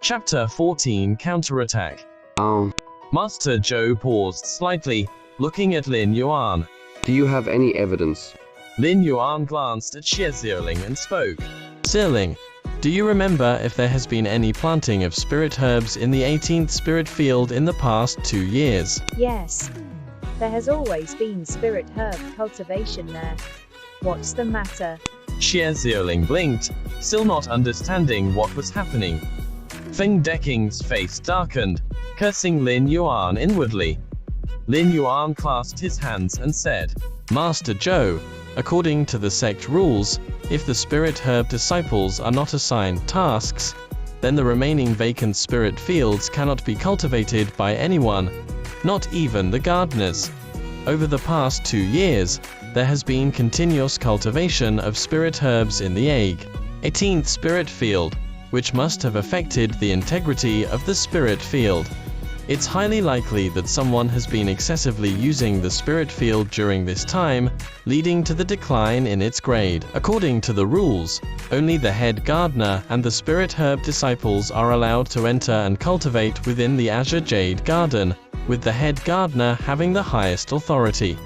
Chapter 14 Counterattack. Oh, Master Zhou paused slightly, looking at Lin Yuan. do you have any evidence? Lin Yuan glanced at Xie Zierling and spoke. Zierling, do you remember if there has been any planting of spirit herbs in the 18th spirit field in the past 2 years? Yes. There has always been spirit herb cultivation there. What's the matter? Xie Zierling blinked, still not understanding what was happening. Feng Deking's face darkened, cursing Lin Yuan inwardly. Lin Yuan clasped his hands and said, Master Zhou, according to the sect rules, if the spirit herb disciples are not assigned tasks, then the remaining vacant spirit fields cannot be cultivated by anyone, not even the gardeners. Over the past 2 years, there has been continuous cultivation of spirit herbs in the 18th spirit field, which must have affected the integrity of the spirit field. It's highly likely that someone has been excessively using the spirit field during this time, leading to the decline in its grade. According to the rules, only the head gardener and the spirit herb disciples are allowed to enter and cultivate within the Azure Jade Garden, with the head gardener having the highest authority.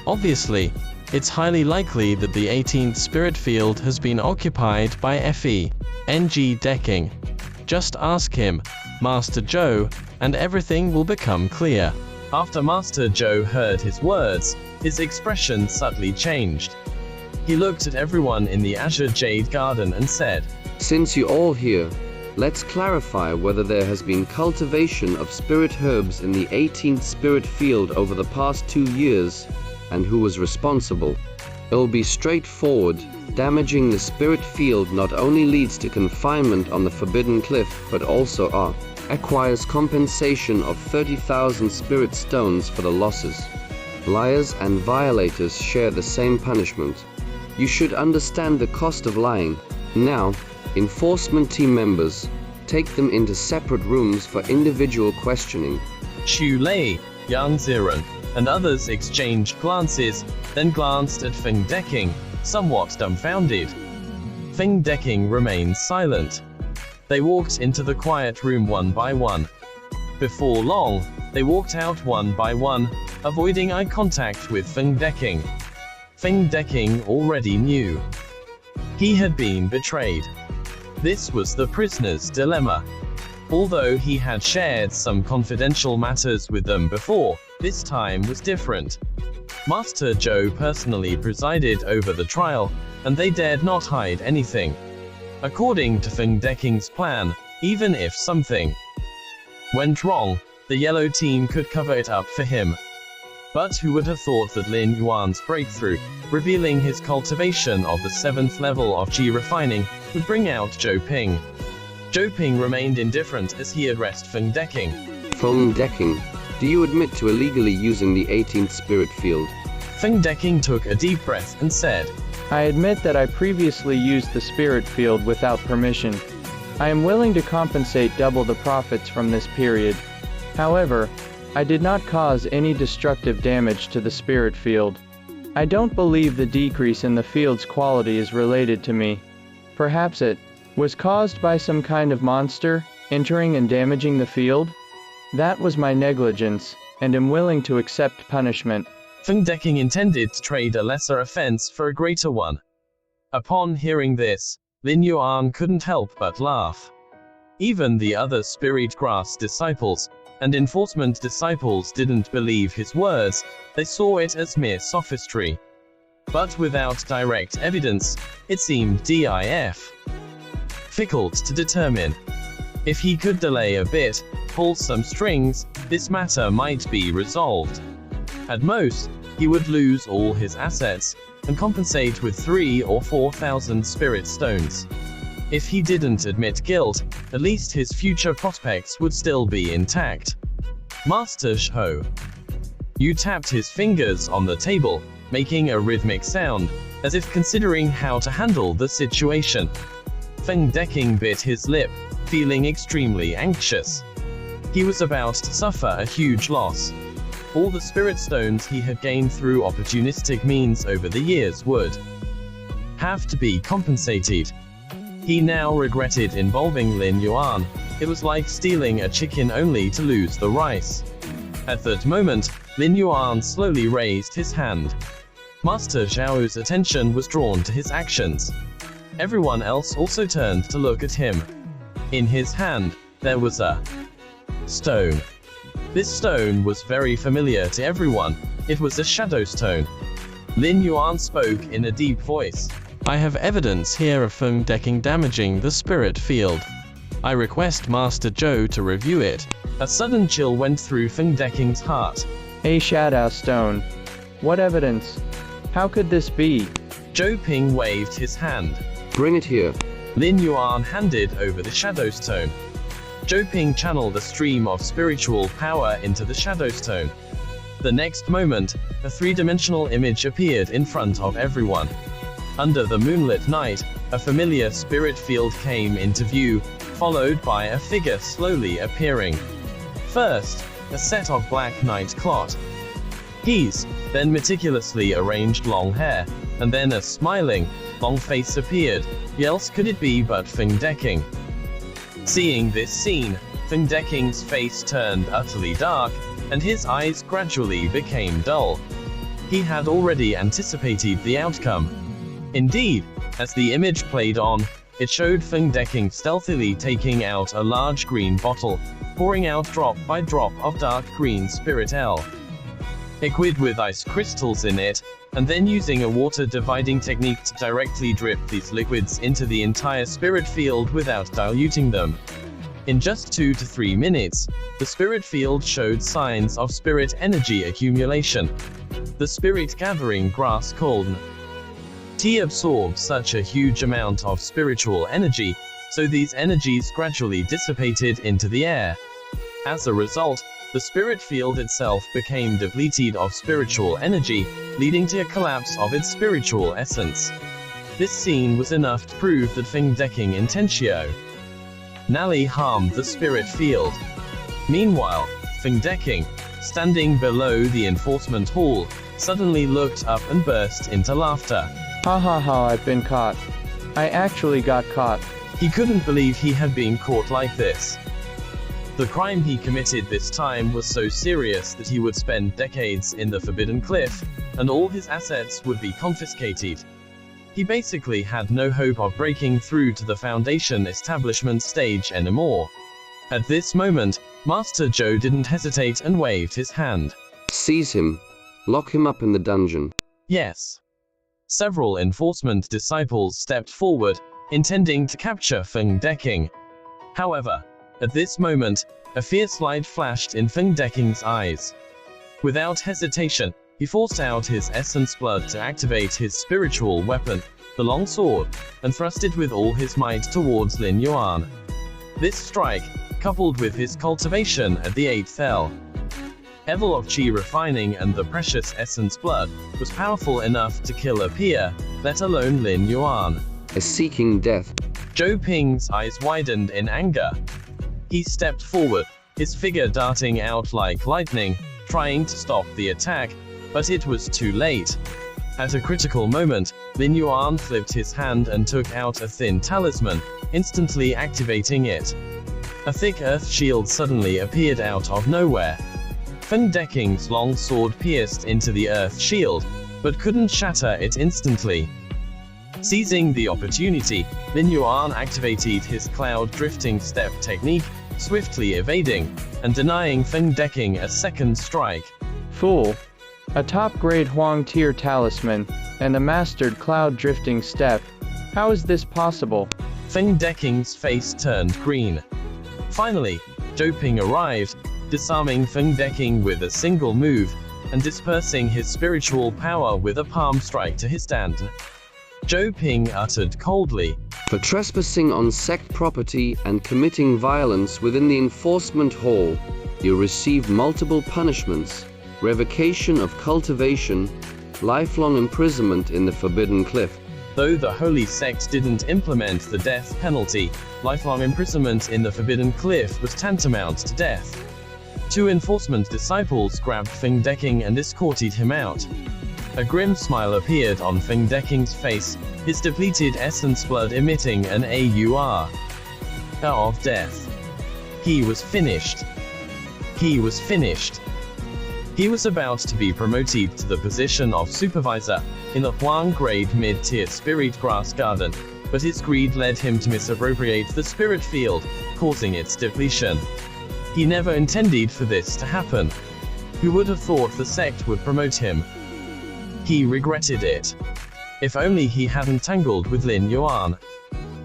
Obviously, it's highly likely that the 18th spirit field has been occupied by Feng Deking. Just ask him, Master Zhou, and everything will become clear. After Master Zhou heard his words, his expression subtly changed. He looked at everyone in the Azure Jade Garden and said, Since you're all here, let's clarify whether there has been cultivation of spirit herbs in the 18th spirit field over the past 2 years, and who was responsible. It'll be straightforward. Damaging the spirit field not only leads to confinement on the Forbidden Cliff, but also acquires compensation of 30,000 spirit stones for the losses. Liars and violators share the same punishment. You should understand the cost of lying. Now, enforcement team members, take them into separate rooms for individual questioning. Xu Lei, Yang Ziren, and others exchanged glances, then glanced at Feng Deking, somewhat dumbfounded. Feng Deking remained silent. They walked into the quiet room one by one. Before long, they walked out one by one, avoiding eye contact with Feng Deking. Feng Deking already knew. He had been betrayed. This was the prisoner's dilemma. Although he had shared some confidential matters with them before, this time was different. Master Zhou personally presided over the trial, and they dared not hide anything. According to Feng Deking's plan, even if something went wrong, the yellow team could cover it up for him. But who would have thought that Lin Yuan's breakthrough, revealing his cultivation of the 7th level of Qi refining, would bring out Zhou Ping. Zhou Ping remained indifferent as he addressed Feng Deking. Feng Deking, do you admit to illegally using the 18th spirit field? Feng Deking took a deep breath and said, I admit that I previously used the spirit field without permission. I am willing to compensate double the profits from this period. However, I did not cause any destructive damage to the spirit field. I don't believe the decrease in the field's quality is related to me. Perhaps it was caused by some kind of monster entering and damaging the field? That was my negligence, and am willing to accept punishment. Feng Deking intended to trade a lesser offense for a greater one. Upon hearing this, Lin Yuan couldn't help but laugh. Even the other spirit grass disciples and enforcement disciples didn't believe his words, they saw it as mere sophistry. But without direct evidence, it seemed difficult to determine. If he could delay a bit, pull some strings, this matter might be resolved. At most, he would lose all his assets, and compensate with 3,000 or 4,000 spirit stones. If he didn't admit guilt, at least his future prospects would still be intact. Master Zhou. Yu tapped his fingers on the table, making a rhythmic sound, as if considering how to handle the situation. Feng Deking bit his lip, feeling extremely anxious. He was about to suffer a huge loss. All the spirit stones he had gained through opportunistic means over the years would have to be compensated. He now regretted involving Lin Yuan. It was like stealing a chicken only to lose the rice. At that moment, Lin Yuan slowly raised his hand. Master Zhao's attention was drawn to his actions. Everyone else also turned to look at him. In his hand, there was a stone. This stone was very familiar to everyone. It was a shadow stone. Lin Yuan spoke in a deep voice. I have evidence here of Feng Deking damaging the spirit field. I request Master Zhou to review it. A sudden chill went through Feng Deking's heart. A shadow stone. What evidence? How could this be? Zhou Ping waved his hand. Bring it here. Lin Yuan handed over the shadow stone. Zhou Ping channeled a stream of spiritual power into the shadow stone. The next moment, a three-dimensional image appeared in front of everyone. Under the moonlit night, a familiar spirit field came into view, followed by a figure slowly appearing. First, a set of black night cloth. Keys, then meticulously arranged long hair, and then a smiling, long face appeared. Else could it be but Feng Deking? Seeing this scene, Feng Deking's face turned utterly dark, and his eyes gradually became dull. He had already anticipated the outcome. Indeed, as the image played on, it showed Feng Deking stealthily taking out a large green bottle, pouring out drop by drop of dark green spirit L. Liquid with ice crystals in it, and then using a water dividing technique to directly drip these liquids into the entire spirit field without diluting them. In just 2 to 3 minutes, the spirit field showed signs of spirit energy accumulation. The spirit gathering grass called T absorbed such a huge amount of spiritual energy, so these energies gradually dissipated into the air. As a result, the spirit field itself became depleted of spiritual energy, leading to a collapse of its spiritual essence. This scene was enough to prove that Feng Deking Intentio Nally harmed the spirit field. Meanwhile, Feng Deking, standing below the enforcement hall, suddenly looked up and burst into laughter. Ha ha ha, I've been caught. I actually got caught. He couldn't believe he had been caught like this. The crime he committed this time was so serious that he would spend decades in the Forbidden Cliff, and all his assets would be confiscated. He basically had no hope of breaking through to the Foundation establishment stage anymore. At this moment, Master Zhou didn't hesitate and waved his hand. Seize him. Lock him up in the dungeon. Yes. Several enforcement disciples stepped forward, intending to capture Feng Deking. However, at this moment, a fierce light flashed in Feng Deking's eyes. Without hesitation, he forced out his essence blood to activate his spiritual weapon, the long sword, and thrust it with all his might towards Lin Yuan. This strike, coupled with his cultivation at the 8th level of Qi refining and the precious essence blood, was powerful enough to kill a peer, let alone Lin Yuan. A seeking death. Zhou Ping's eyes widened in anger. He stepped forward, his figure darting out like lightning, trying to stop the attack, but it was too late. At a critical moment, Lin Yuan flipped his hand and took out a thin talisman, instantly activating it. A thick earth shield suddenly appeared out of nowhere. Feng Deking's long sword pierced into the earth shield, but couldn't shatter it instantly. Seizing the opportunity, Lin Yuan activated his cloud drifting step technique, swiftly evading and denying Feng Deking a second strike. Fool. A top-grade Huang tier talisman, and a mastered cloud drifting step. How is this possible? Feng Deking's face turned green. Finally, Zhou Ping arrived, disarming Feng Deking with a single move, and dispersing his spiritual power with a palm strike to his stand. Zhou Ping uttered coldly, For trespassing on sect property and committing violence within the enforcement hall, you receive multiple punishments: revocation of cultivation, lifelong imprisonment in the Forbidden Cliff. Though the Holy Sect didn't implement the death penalty, lifelong imprisonment in the Forbidden Cliff was tantamount to death. 2 enforcement disciples grabbed Feng Deking and escorted him out. A grim smile appeared on Feng Deking's face, his depleted essence blood emitting an aura of death. He was finished. He was finished. He was about to be promoted to the position of supervisor in the Huang grade mid-tier spirit grass garden, but his greed led him to misappropriate the spirit field, causing its depletion. He never intended for this to happen. Who would have thought the sect would promote him? He regretted it. If only he hadn't tangled with Lin Yuan.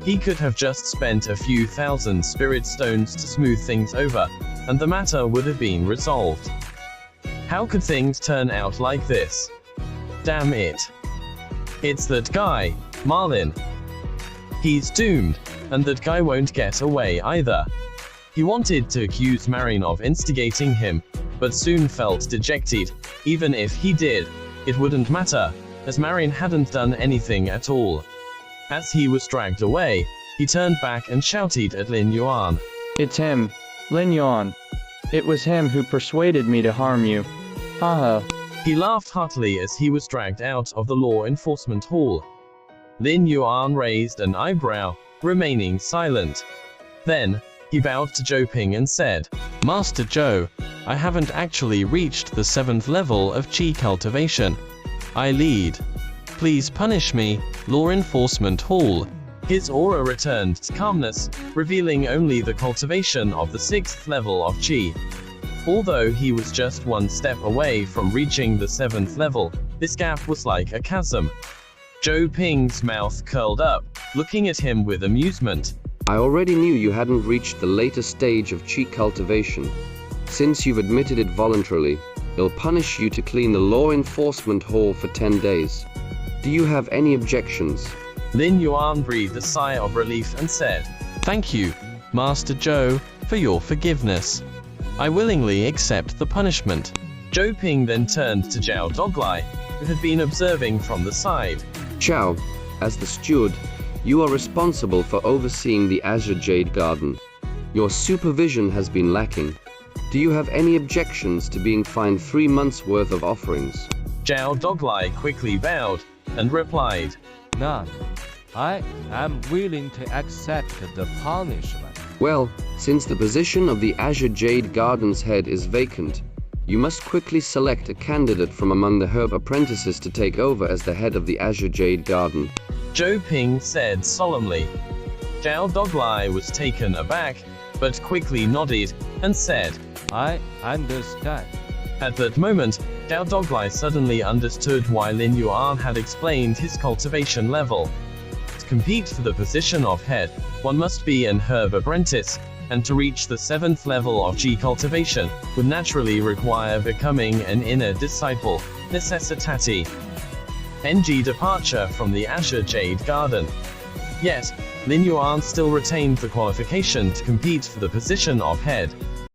He could have just spent a few thousand spirit stones to smooth things over, and the matter would have been resolved. How could things turn out like this? Damn it. It's that guy, Marlin. He's doomed, and that guy won't get away either. He wanted to accuse Marin of instigating him, but soon felt dejected. Even if he did, it wouldn't matter, as Marin hadn't done anything at all. As he was dragged away, he turned back and shouted at Lin Yuan. It's him, Lin Yuan. It was him who persuaded me to harm you. Haha. He laughed heartily as he was dragged out of the law enforcement hall. Lin Yuan raised an eyebrow, remaining silent. Then, he bowed to Zhou Ping and said, Master Zhou, I haven't actually reached the 7th level of Qi cultivation. I lead. Please punish me, Law Enforcement Hall. His aura returned to calmness, revealing only the cultivation of the 6th level of Qi. Although he was just one step away from reaching the 7th level, this gap was like a chasm. Zhou Ping's mouth curled up, looking at him with amusement. I already knew you hadn't reached the later stage of Qi cultivation. Since you've admitted it voluntarily, it'll punish you to clean the law enforcement hall for 10 days. Do you have any objections? Lin Yuan breathed a sigh of relief and said, Thank you, Master Zhou, for your forgiveness. I willingly accept the punishment. Zhou Ping then turned to Zhao Doglai, who had been observing from the side. Zhao, as the steward, you are responsible for overseeing the Azure Jade Garden. Your supervision has been lacking. Do you have any objections to being fined 3 months' worth of offerings? Zhao Doglai quickly bowed, and replied, None. I am willing to accept the punishment. Well, since the position of the Azure Jade Garden's head is vacant, you must quickly select a candidate from among the herb apprentices to take over as the head of the Azure Jade Garden. Zhou Ping said solemnly. Zhao Doglai was taken aback, but quickly nodded, and said, I understand. At that moment, Zhao Doglai suddenly understood why Lin Yuan had explained his cultivation level. To compete for the position of head, one must be an herb apprentice, and to reach the 7th level of Qi cultivation would naturally require becoming an inner disciple, necessitati. NG departure from the Azure Jade Garden. Yet, Lin Yuan still retained the qualification to compete for the position of head.